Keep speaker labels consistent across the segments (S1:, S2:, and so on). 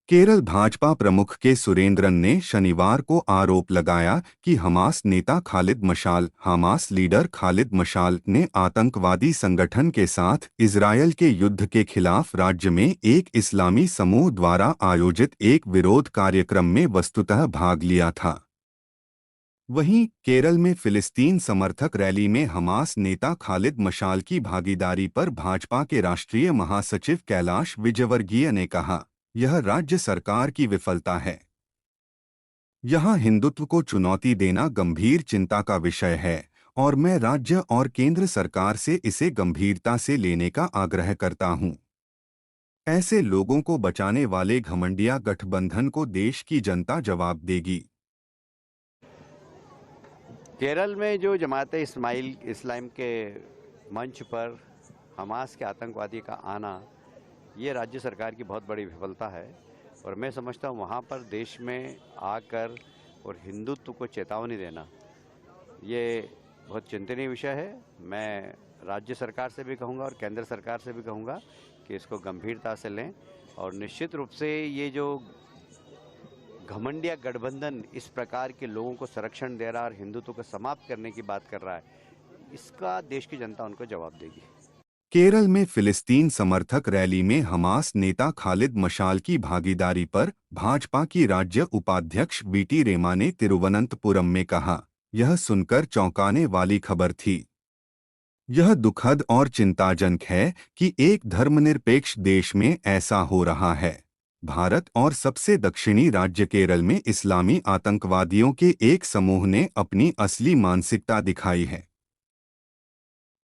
S1: केरल भाजपा प्रमुख के सुरेंद्रन ने शनिवार को आरोप लगाया कि हमास नेता खालिद मशाल हमास लीडर खालिद मशाल ने आतंकवादी संगठन के साथ इजरायल के युद्ध के खिलाफ राज्य में एक इस्लामी समूह द्वारा आयोजित एक विरोध कार्यक्रम में वस्तुतः भाग लिया था। वहीं केरल में फिलिस्तीन समर्थक रैली में हमास नेता खालिद मशाल की भागीदारी पर भाजपा के राष्ट्रीय महासचिव कैलाश विजयवर्गीय ने कहा, यह राज्य सरकार की विफलता है। यहां हिंदुत्व को चुनौती देना गंभीर चिंता का विषय है और मैं राज्य और केंद्र सरकार से इसे गंभीरता से लेने का आग्रह करता हूं। ऐसे लोगों को बचाने वाले घमंडिया गठबंधन को देश की जनता जवाब देगी।
S2: केरल में जो जमाते इस्लाम के मंच पर हमास के आतंकवादी का आना, ये राज्य सरकार की बहुत बड़ी विफलता है और मैं समझता हूँ वहाँ पर देश में आकर और हिंदुत्व को चेतावनी देना ये बहुत चिंतनीय विषय है। मैं राज्य सरकार से भी कहूँगा और केंद्र सरकार से भी कहूँगा कि इसको गंभीरता से लें और निश्चित रूप से ये जो घमंडिया गठबंधन इस प्रकार के लोगों को संरक्षण दे रहा है और हिंदुत्व को समाप्त करने की बात कर रहा है, इसका देश की जनता उनको जवाब देगी।
S1: केरल में फिलिस्तीन समर्थक रैली में हमास नेता खालिद मशाल की भागीदारी पर भाजपा की राज्य उपाध्यक्ष बीटी रेमा ने तिरुवनंतपुरम में कहा, यह सुनकर चौंकाने वाली खबर थी। यह दुखद और चिंताजनक है कि एक धर्मनिरपेक्ष देश में ऐसा हो रहा है। भारत और सबसे दक्षिणी राज्य केरल में इस्लामी आतंकवादियों के एक समूह ने अपनी असली मानसिकता दिखाई है।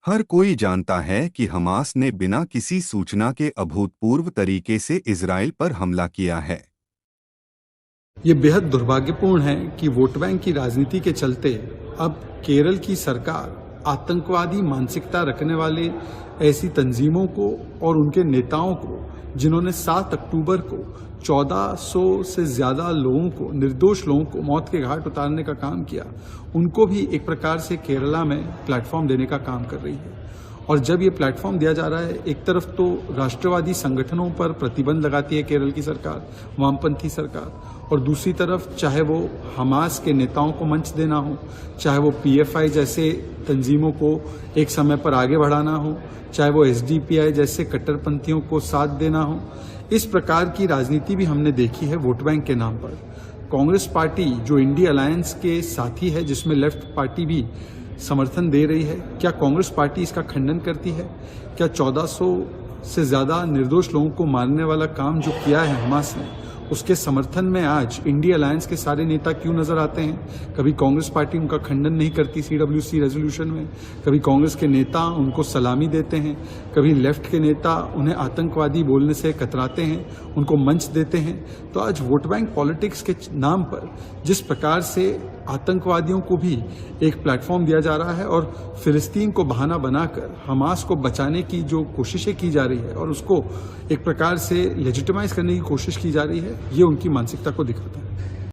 S1: हर कोई जानता है कि हमास ने बिना किसी सूचना के अभूतपूर्व तरीके से इजराइल पर हमला किया है।
S3: ये बेहद दुर्भाग्यपूर्ण है कि वोट बैंक की राजनीति के चलते अब केरल की सरकार आतंकवादी मानसिकता रखने वाले ऐसी तंजीमों को और उनके नेताओं को, जिन्होंने 7 अक्टूबर को 1400 से ज्यादा लोगों को, निर्दोष लोगों को मौत के घाट उतारने का काम किया, उनको भी एक प्रकार से केरला में प्लेटफॉर्म देने का काम कर रही है। और जब ये प्लेटफॉर्म दिया जा रहा है, एक तरफ तो राष्ट्रवादी संगठनों पर प्रतिबंध लगाती है केरल की सरकार, वामपंथी सरकार, और दूसरी तरफ चाहे वो हमास के नेताओं को मंच देना हो, चाहे वो पीएफआई जैसे तंजीमों को एक समय पर आगे बढ़ाना हो, चाहे वो एसडीपीआई जैसे कट्टरपंथियों को साथ देना हो, इस प्रकार की राजनीति भी हमने देखी है वोट बैंक के नाम पर। कांग्रेस पार्टी जो इंडी अलायंस के साथी है, जिसमें लेफ्ट पार्टी भी समर्थन दे रही है, क्या कांग्रेस पार्टी इसका खंडन करती है? क्या 1400 से ज्यादा निर्दोष लोगों को मारने वाला काम जो किया है हमास ने, उसके समर्थन में आज इंडी अलायंस के सारे नेता क्यों नजर आते हैं? कभी कांग्रेस पार्टी उनका खंडन नहीं करती सीडब्ल्यूसी रेजोल्यूशन में, कभी कांग्रेस के नेता उनको सलामी देते हैं, कभी लेफ्ट के नेता उन्हें आतंकवादी बोलने से कतराते हैं, उनको मंच देते हैं। तो आज वोट बैंक पॉलिटिक्स के नाम पर जिस प्रकार से आतंकवादियों को भी एक प्लेटफॉर्म दिया जा रहा है और फिलिस्तीन को बहाना बनाकर हमास को बचाने की जो कोशिशें की जा रही है और उसको एक प्रकार से लेजिटिमाइज करने की कोशिश की जा रही है, ये उनकी मानसिकता को दिखाता है।